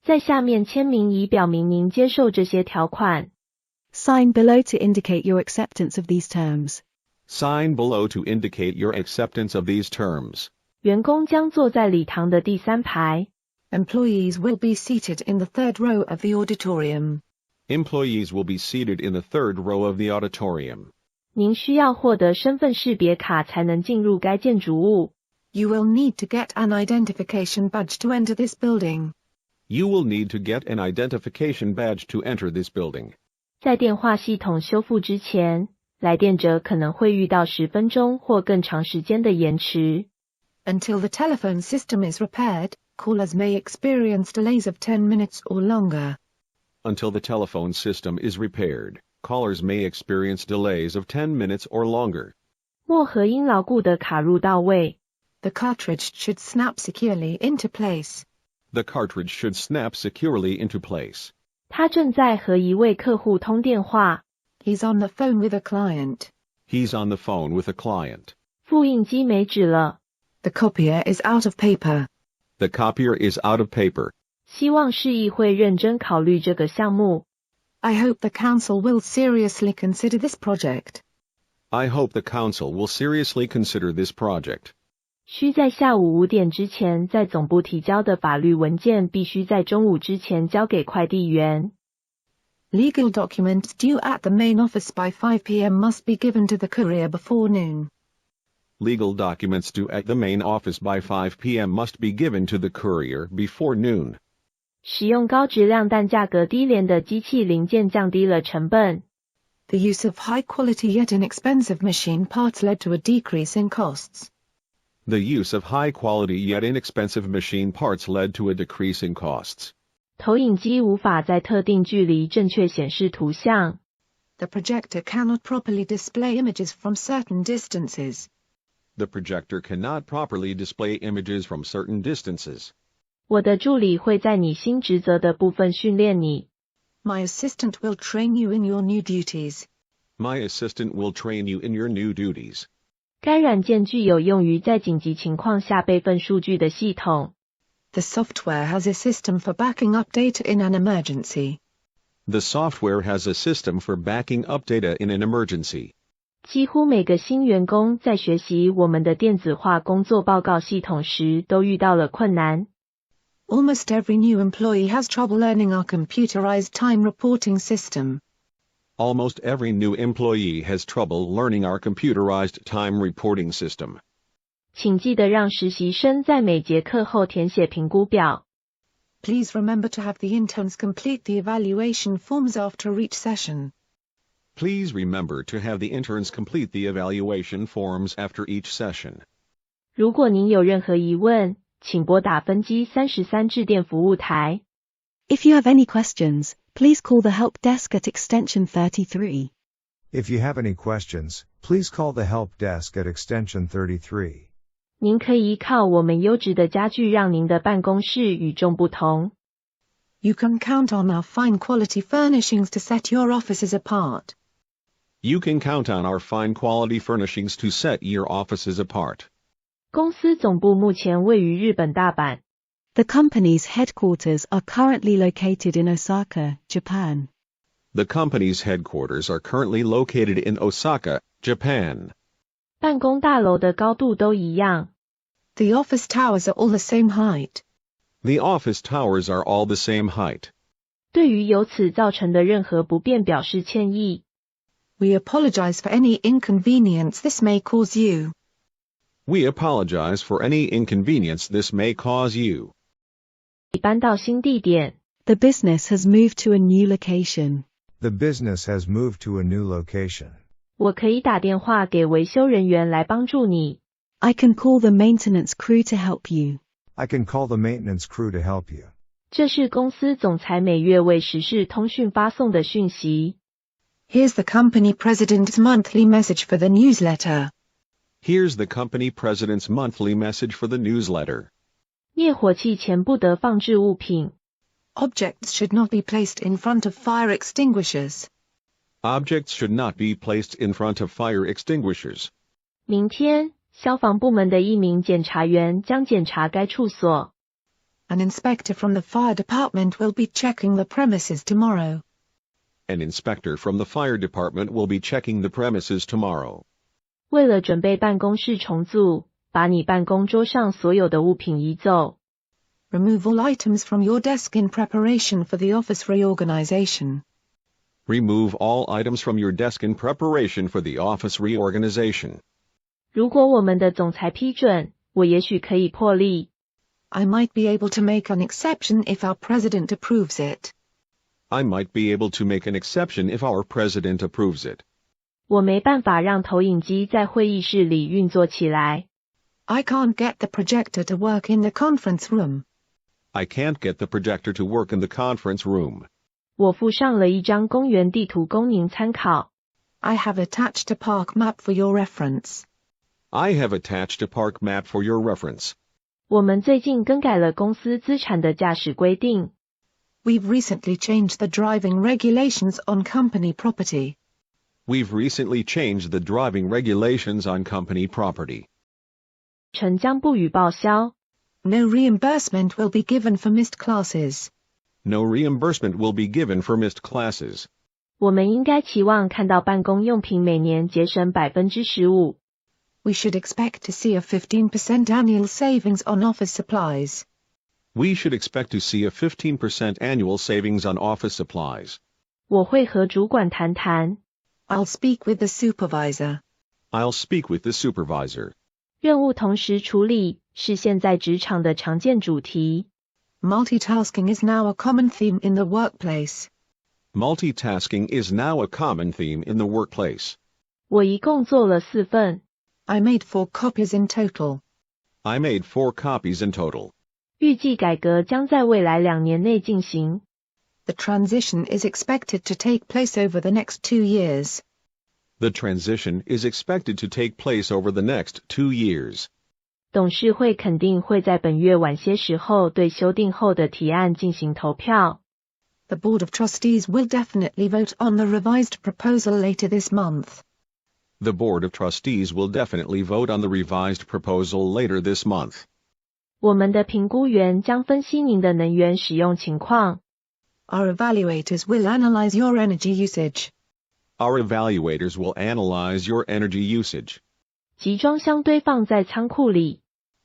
在下面签名以表明您接受这些条款。Sign below to indicate your acceptance of these terms. Sign below to indicate your acceptance of these terms. 员工将坐在礼堂的第3排。Employees will be seated in the third row of the auditorium. Employees will be seated in the third row of the auditorium. 您需要获得身份识别卡才能进入该建筑物。You will need to get an identification badge to enter this building. You will need to get an identification badge to enter this building. 在电话系统修复之前，来电者可能会遇到10分钟或更长时间的延迟。Until the telephone system is repaired, callers may experience delays of 10 minutes or longer. Until the telephone system is repaired, callers may experience delays of 10 minutes or longer. 墨盒应牢固地卡入到位。The cartridge should snap securely into place. The cartridge should snap securely into place. 他正在和一位客户通电话。He's on the phone with a client. He's on the phone with a client. 复印机没纸了。The copier is out of paper. The copier is out of paper. 希望市议会认真考虑这个项目。I hope the council will seriously consider this project. I hope the council will seriously consider this project. 需在下午5点之前在总部提交的法律文件必须在中午之前交给快递员。Legal documents due at the main office by 5 p.m. must be given to the courier before noon. Legal documents due at the main office by 5 p.m. must be given to the courier before noon. 使用高质量但价格低廉的机器零件降低了成本。The use of high-quality yet inexpensive machine parts led to a decrease in costs. The use of high-quality yet inexpensive machine parts led to a decrease in costs. 投影机无法在特定距离正确显示图像。The projector cannot properly display images from certain distances. The projector cannot properly display images from certain distances. 我的助理会在你新职责的部分训练你。My assistant will train you in your new duties. My assistant will train you in your new duties. 该软件具有用于在紧急情况下备份数据的系统。The software has a system for backing up data in an emergency. The software has a system for backing up data in an emergency. 几乎每个新员工在学习我们的电子化工作报告系统时都遇到了困难。Almost every new employee has trouble learning our computerized time reporting system. Almost every new employee has trouble learning our computerized time reporting system. 请记得让实习生在每节课后填写评估表。Please remember to have the interns complete the evaluation forms after each session. Please remember to have the interns complete the evaluation forms after each session. 如果您有任何疑问，请拨打分机33致电服务台。If you have any questions, please call the help desk at extension 33. If you have any questions, please call the help desk at extension 33. 您可以依靠我们优质的家具让您的办公室与众不同。You can count on our fine quality furnishings to set your offices apart. You can count on our fine quality furnishings to set your offices apart. 公司总部目前位于日本大阪。The company's headquarters are currently located in Osaka, Japan. The company's headquarters are currently located in Osaka, Japan. 办公大楼的高度都一样。The office towers are all the same height. The office towers are all the same height. 对于由此造成的任何不便表示歉意。We apologize for any inconvenience this may cause you. We apologize for any inconvenience this may cause you. 搬到新地点。The business has moved to a new location. The business has moved to a new location. 我可以打电话给维修人员来帮助你。I can call the maintenance crew to help you. I can call the maintenance crew to help you. 这是公司总裁每月为时事通讯发送的讯息。Here's the company president's monthly message for the newsletter. Here's the company president's monthly message for the newsletter. 灭火器前不得放置物品。Objects should not be placed in front of fire extinguishers. Objects should not be placed in front of fire extinguishers. 明天，消防部门的一名检察员将检查该处所。An inspector from the fire department will be checking the premises tomorrow. An inspector from the fire department will be checking the premises tomorrow. 为了准备办公室重组，把你办公桌上所有的物品移走。Remove all items from your desk in preparation for the office reorganization. Remove all items from your desk in preparation for the office reorganization. 如果我们的总裁批准，我也许可以破例。I might be able to make an exception if our president approves it. I might be able to make an exception if our president approves it. 我没办法让投影机在会议室里运作起来。I can't get the projector to work in the conference room. I can't get the projector to work in the conference room. 我附上了一张公园地图供您参考。I have attached a park map for your reference. I have attached a park map for your reference. 我们最近更改了公司资产的驾驶规定。We've recently changed the driving regulations on company property. We've recently changed the driving regulations on company property. 臣将不予报销。No reimbursement will be given for missed classes. No reimbursement will be given for missed classes. 我们应该期望看到办公用品每年节省15%。We should expect to see a 15% annual savings on office supplies. We should expect to see a 15% annual savings on office supplies. 我会和主管谈谈。I'll speak with the supervisor. I'll speak with the supervisor. 任务同时处理是现在职场的常见主题。Multitasking is now a common theme in the workplace. Multitasking is now a common theme in the workplace. 我一共做了4份。I made 4 copies in total. I made 4 copies in total. 预计改革将在未来2年内进行。The transition is expected to take place over the next 2 years. The transition is expected to take place over the next 2 years. 董事会肯定会在本月晚些时候对修订后的提案进行投票。The Board of Trustees will definitely vote on the revised proposal later this month. The Board of Trustees will definitely vote on the revised proposal later this month. 我们的评估员将分析您的能源使用情况。Our evaluators will analyze your energy usage. Our evaluators will analyze your energy usage. 集装箱堆放在仓库里。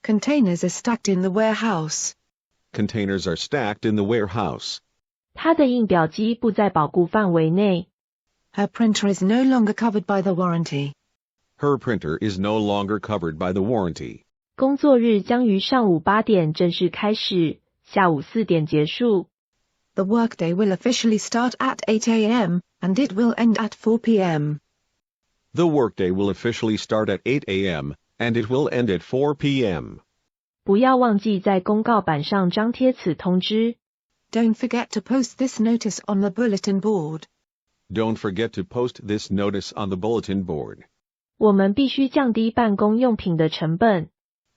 Containers are stacked in the warehouse. Containers are stacked in the warehouse. 它的印表机不在保固范围内。Her printer is no longer covered by the warranty. Her printer is no longer covered by the warranty. 工作日将于上午8点正式开始，下午4点结束。The workday will officially start at 8 a.m., and it will end at 4 p.m. The workday will officially start at 8 a.m., and it will end at 4 p.m. 不要忘记在公告板上张贴此通知。Don't forget to post this notice on the bulletin board. Don't forget to post this notice on the bulletin board. 我们必须降低办公用品的成本。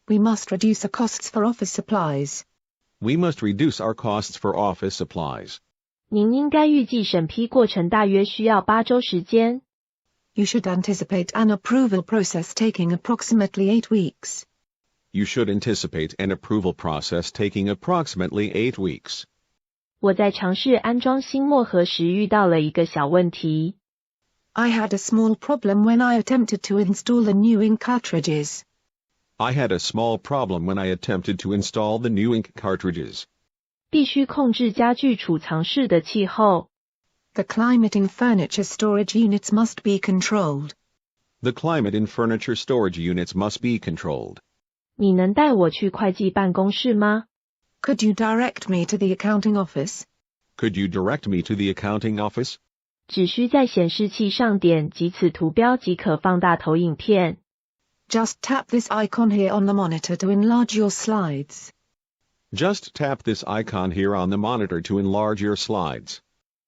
We must reduce the costs for office supplies. We must reduce our costs for office supplies. 您应该预计审批过程大约需要8周时间。You should anticipate an approval process taking approximately 8 weeks. You should anticipate an approval process taking approximately 8 weeks. 我在尝试安装新墨盒时遇到了一个小问题。I had a small problem when I attempted to install the new ink cartridges. I had a small problem when I attempted to install the new ink cartridges. 必须控制家具储藏室的气候。The climate in furniture storage units must be controlled. The climate in furniture storage units must be controlled. 你能带我去会计办公室吗？ Could you direct me to the accounting office? Could you direct me to the accounting office? 只需在显示器上点击此图标即可放大投影片。Just tap this icon here on the monitor to enlarge your slides. Just tap this icon here on the monitor to enlarge your slides.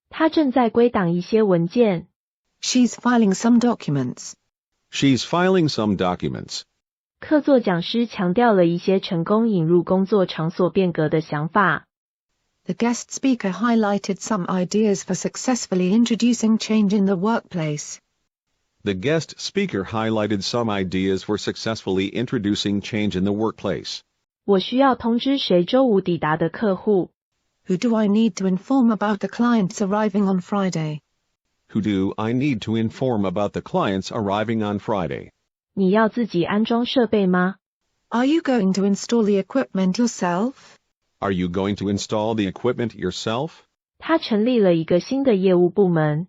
他正在归档一些文件。She's filing some documents. She's filing some documents. 客座讲师强调了一些成功引入工作场所变革的想法。The guest speaker highlighted some ideas for successfully introducing change in the workplace. The guest speaker highlighted some ideas for successfully introducing change in the workplace. 我需要通知谁周五抵达的客户？ Who do I need to inform about the clients arriving on Friday? Who do I need to inform about the clients arriving on Friday? 你要自己安装设备吗？ Are you going to install the equipment yourself? Are you going to install the equipment yourself? 他成立了一个新的业务部门。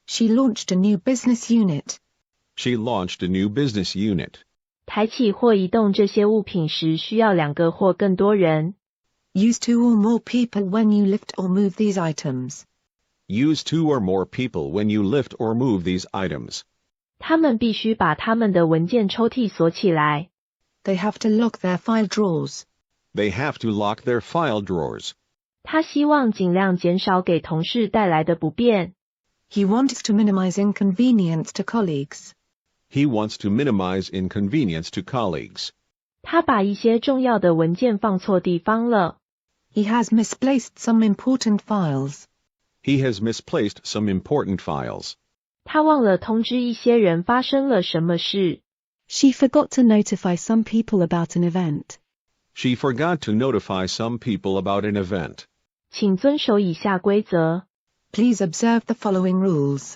She launched a new business unit. She launched a new business unit. 抬起或移动这些物品时需要2个或更多人。 Use 2 or more people when you lift or move these items. Use 2 or more people when you lift or move these items. 他们必须把他们的文件抽屉锁起来。 They have to lock their file drawers. They have to lock their file drawers. 他希望尽量减少给同事带来的不便。 He wants to minimize inconvenience to colleagues. He wants to minimize inconvenience to colleagues. 他把一些重要的文件放错地方了。 He has misplaced some important files. He has misplaced some important files. 他忘了通知一些人发生了什么事。 She forgot to notify some people about an event. She forgot to notify some people about an event. 请遵守以下规则。 Please observe the following rules.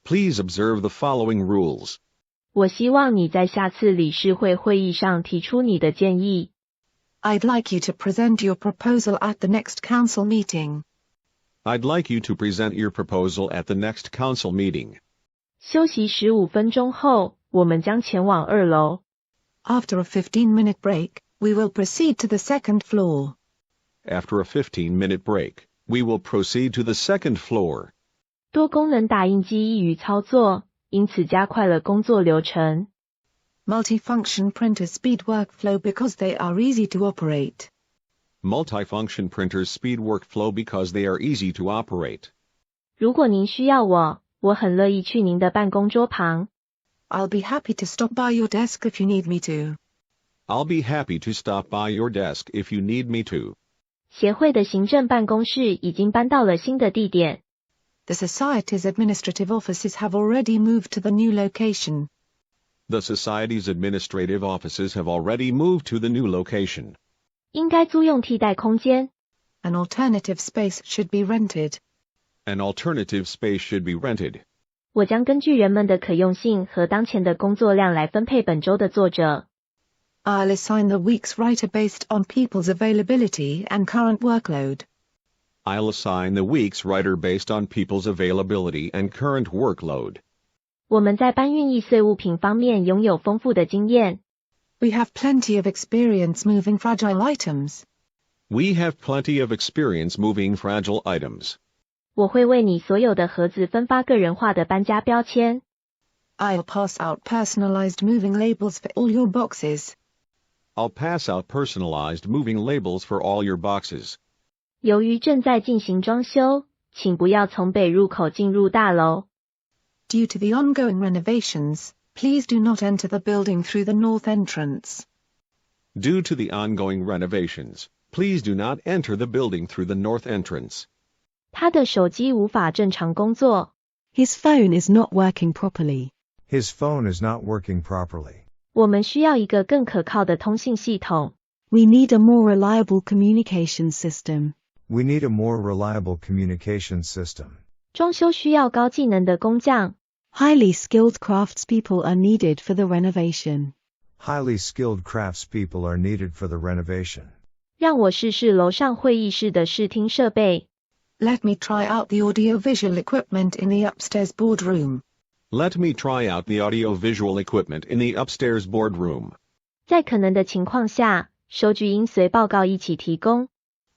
Please observe the following rules. 我希望你在下次理事会会议上提出你的建议。 I'd like you to present your proposal at the next council meeting. I'd like you to present your proposal at the next council meeting. 休息15分钟后，我们将前往2楼。 After a 15-minute break, we will proceed to the second floor. After a 15-minute break, we will proceed to the second floor. 多功能打印机易于操作，因此加快了工作流程。 Multifunction printers speed workflow because they are easy to operate. Multifunction printers speed workflow because they are easy to operate. 如果您需要我很乐意去您的办公桌旁。 I'll be happy to stop by your desk if you need me to. I'll be happy to stop by your desk if you need me to. 协会的行政办公室已经搬到了新的地点。 The Society's administrative offices have already moved to the new location. The Society's administrative offices have already moved to the new location. 应该租用替代空间。 An alternative space should be rented. An alternative space should be rented. 我将根据人们的可用性和当前的工作量来分配本周的作者。 I'll assign the week's writer based on people's availability and current workload. I'll assign the week's writer based on people's availability and current workload. 我们在搬运易碎物品方面拥有丰富的经验。 We have plenty of experience moving fragile items. We have plenty of experience moving fragile items. 我会为你所有的盒子分发个人化的搬家标签。 I'll pass out personalized moving labels for all your boxes. I'll pass out personalized moving labels for all your boxes. 由于正在进行装修，请不要从北入口进入大楼。 Due to the ongoing renovations, please do not enter the building through the north entrance. Due to the ongoing renovations, please do not enter the building through the north entrance. 他的手机无法正常工作。 His phone is not working properly. His phone is not working properly. 我们需要一个更可靠的通信系统。 We need a more reliable communication system. We need a more reliable communication system. 装修需要高技能的工匠。 Highly skilled craftspeople are needed for the renovation. Highly skilled craftspeople are needed for the renovation. 让我试试楼上会议室的视听设备。 Let me try out the audiovisual equipment in the upstairs boardroom. Let me try out the audiovisual equipment in the upstairs boardroom. 在可能的情况下，收据应随报告一起提供。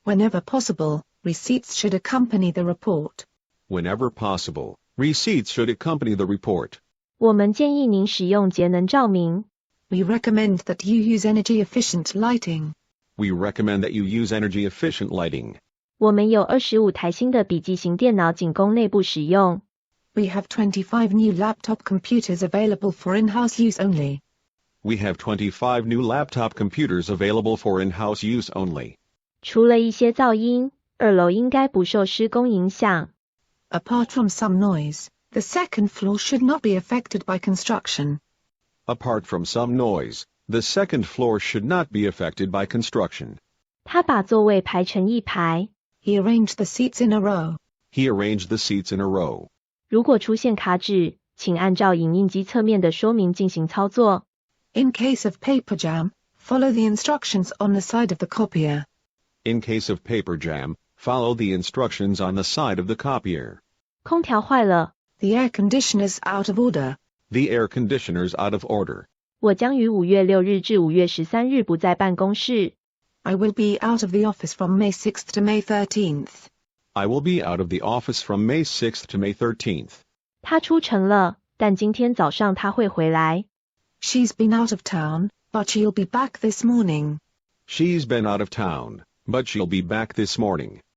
Whenever possible, receipts should accompany the report. Whenever possible, receipts should accompany the report. 我们建议您使用节能照明。 We recommend that you use energy-efficient lighting. We recommend that you use energy-efficient lighting. 我们有25台新的笔记型电脑仅供内部使用。 We have 25 new laptop computers available for in-house use only. We have 25 new laptop computers available for in-house use only. 除了一些噪音，2楼应该不受施工影响。 Apart from some noise, the second floor should not be affected by construction. Apart from some noise, The second floor should not be affected by construction. 他把座位排成一排。He arranged the seats in a row. He arranged the seats in a row. 如果出现卡纸，请按照影印机侧面的说明进行操作。In case of paper jam, follow the instructions on the side of the copier. In case of paper jam, follow the instructions on the side of the copier. 空调坏了， The air conditioner's out of order. The air conditioner's out of order. 我将于5月6日至5月13日不在办公室。I will be out of the office from May 6th to May 13th. I will be out of the office from May 6th to May 13th. 他出城了，但今天早上他会回来。She's been out of town, but she'll be back this morning. She's been out of town, but she'll be back this morning.